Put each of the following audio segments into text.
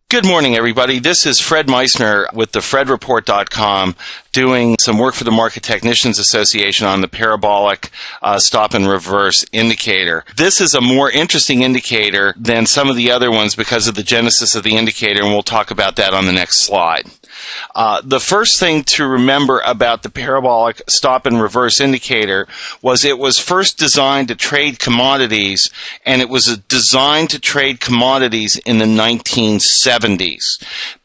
Good morning, everybody. This is Fred Meissner with the FredReport.com doing some work for the Market Technicians Association on the parabolic stop and reverse indicator. This is a more interesting indicator than some of the other ones because of the genesis of the indicator, and we'll talk about that on the next slide. The first thing to remember about the parabolic stop and reverse indicator was it was first designed to trade commodities, and it was designed to trade commodities in the 1970s.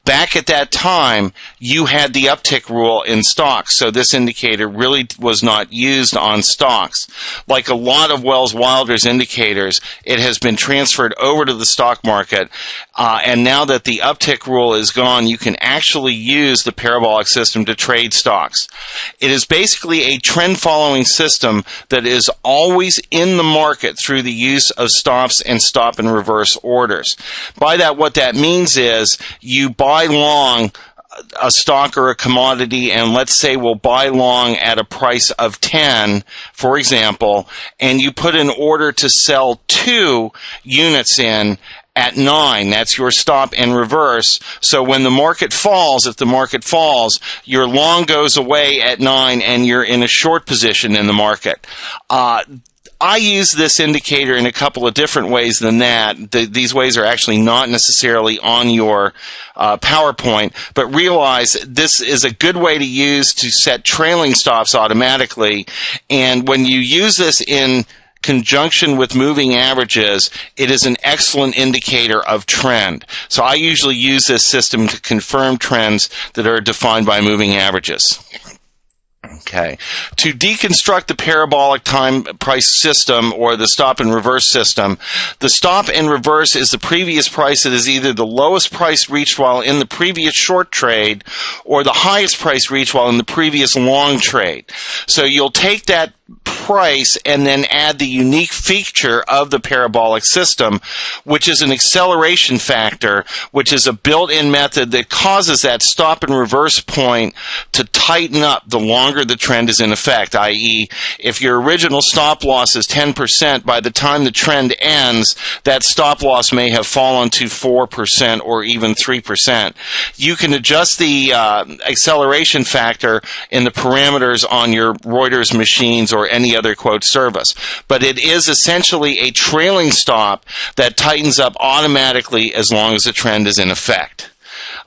Back at that time, you had the uptick rule in stocks, so this indicator really was not used on stocks. Like a lot of Wells Wilder's indicators, it has been transferred over to the stock market, and now that the uptick rule is gone, you can actually use the parabolic system to trade stocks. It is basically a trend-following system that is always in the market through the use of stops and stop and reverse orders. By that, what that means is you buy long a stock or a commodity, and let's say we'll buy long at a price of 10, for example, and you put an order to sell 2 units in at 9. That's your stop and reverse. So when the market falls, if the market falls, your long goes away at 9 and you're in a short position in the market. I use this indicator in a couple of different ways than that. These ways are actually not necessarily on your PowerPoint, but realize this is a good way to use to set trailing stops automatically. And when you use this in conjunction with moving averages, it is an excellent indicator of trend. So I usually use this system to confirm trends that are defined by moving averages. Okay. To deconstruct the parabolic time price system or the stop and reverse system, the stop and reverse is the previous price that is either the lowest price reached while in the previous short trade or the highest price reached while in the previous long trade. So you'll take that price and then add the unique feature of the parabolic system, which is an acceleration factor, which is a built-in method that causes that stop and reverse point to tighten up the longer the trend is in effect, i.e., if your original stop loss is 10%, by the time the trend ends, that stop loss may have fallen to 4% or even 3%. You can adjust the acceleration factor in the parameters on your Reuters machines or any other quote service, but it is essentially a trailing stop that tightens up automatically as long as the trend is in effect.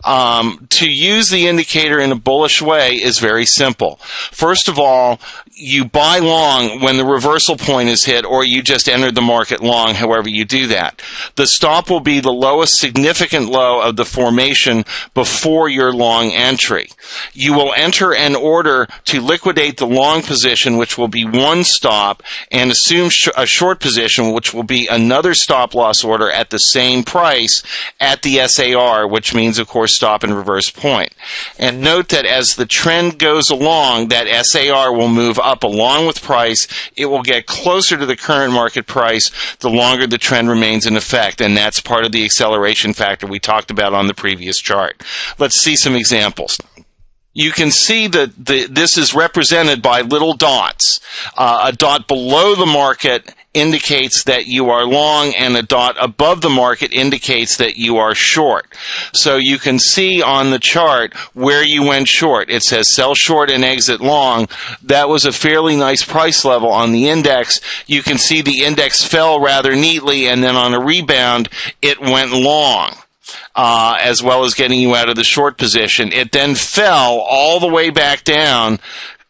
To use the indicator in a bullish way is very simple. First of all, you buy long when the reversal point is hit, or you just enter the market long, however you do that. The stop will be the lowest significant low of the formation before your long entry. You will enter an order to liquidate the long position, which will be one stop, and assume a short position, which will be another stop loss order at the same price at the SAR, which means, of course, stop and reverse point. And note that as the trend goes along, that SAR will move up along with price. It will get closer to the current market price the longer the trend remains in effect, and that's part of the acceleration factor we talked about on the previous chart. Let's see some examples. You can see that this is represented by little dots. A dot below the market indicates that you are long, and a dot above the market indicates that you are short. So you can see on the chart where you went short. It says sell short and exit long. That was a fairly nice price level on the index. You can see the index fell rather neatly, and then on a rebound, it went long. As well as getting you out of the short position. It then fell all the way back down,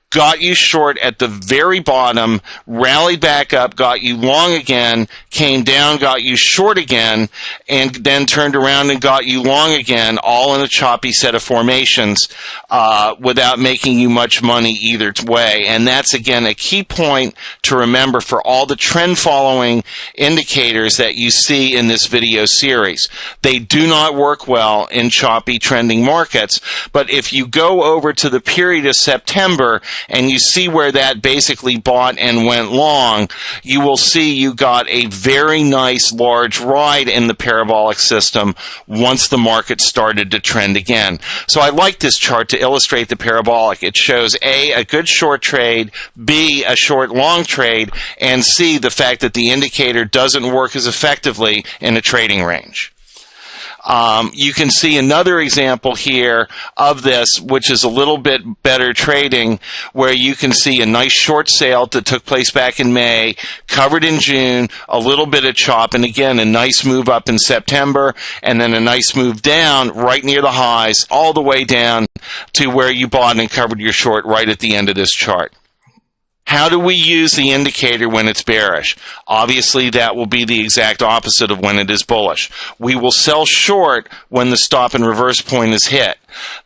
got you short at the very bottom, rallied back up, got you long again, came down, got you short again, and then turned around and got you long again, all in a choppy set of formations without making you much money either way. And that's, again, a key point to remember for all the trend-following indicators that you see in this video series. They do not work well in choppy trending markets, but if you go over to the period of September and you see where that basically bought and went long, you will see you got a very nice large ride in the parabolic system once the market started to trend again. So I like this chart to illustrate the parabolic. It shows A, a good short trade, B, a short long trade, and C, the fact that the indicator doesn't work as effectively in a trading range. You can see another example here of this, which is a little bit better trading, where you can see a nice short sale that took place back in May, covered in June, a little bit of chop, and again, a nice move up in September, and then a nice move down right near the highs, all the way down to where you bought and covered your short right at the end of this chart. How do we use the indicator when it's bearish? Obviously, that will be the exact opposite of when it is bullish. We will sell short when the stop and reverse point is hit.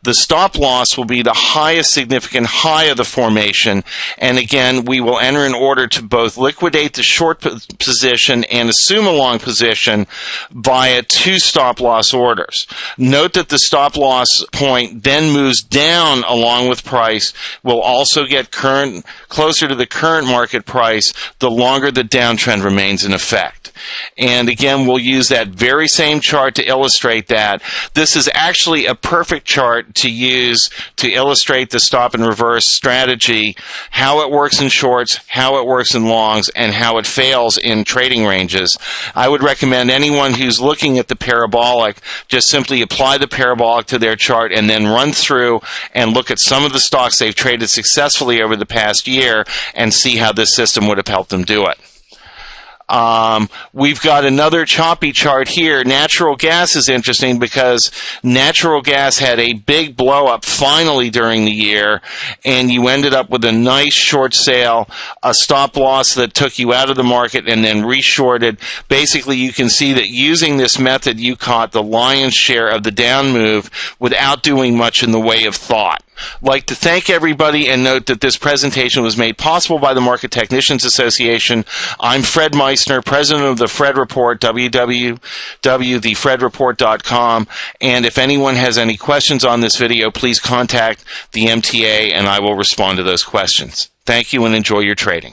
The stop loss will be the highest significant high of the formation, and again, we will enter an order to both liquidate the short position and assume a long position via 2 stop loss orders. Note that the stop loss point then moves down along with price, will also get closer to the current market price the longer the downtrend remains in effect. And again, we'll use that very same chart to illustrate that. This is actually a perfect chart to use to illustrate the stop and reverse strategy, how it works in shorts, how it works in longs, and how it fails in trading ranges. I would recommend anyone who's looking at the parabolic just simply apply the parabolic to their chart and then run through and look at some of the stocks they've traded successfully over the past year and see how this system would have helped them do it. We've got another choppy chart here. Natural gas is interesting because natural gas had a big blow up finally during the year, and you ended up with a nice short sale, a stop loss that took you out of the market and then reshorted. Basically, you can see that using this method, you caught the lion's share of the down move without doing much in the way of thought. I'd like to thank everybody and note that this presentation was made possible by the Market Technicians Association. I'm Fred Meissner, president of the Fred Report, www.thefredreport.com. And if anyone has any questions on this video, please contact the MTA and I will respond to those questions. Thank you and enjoy your trading.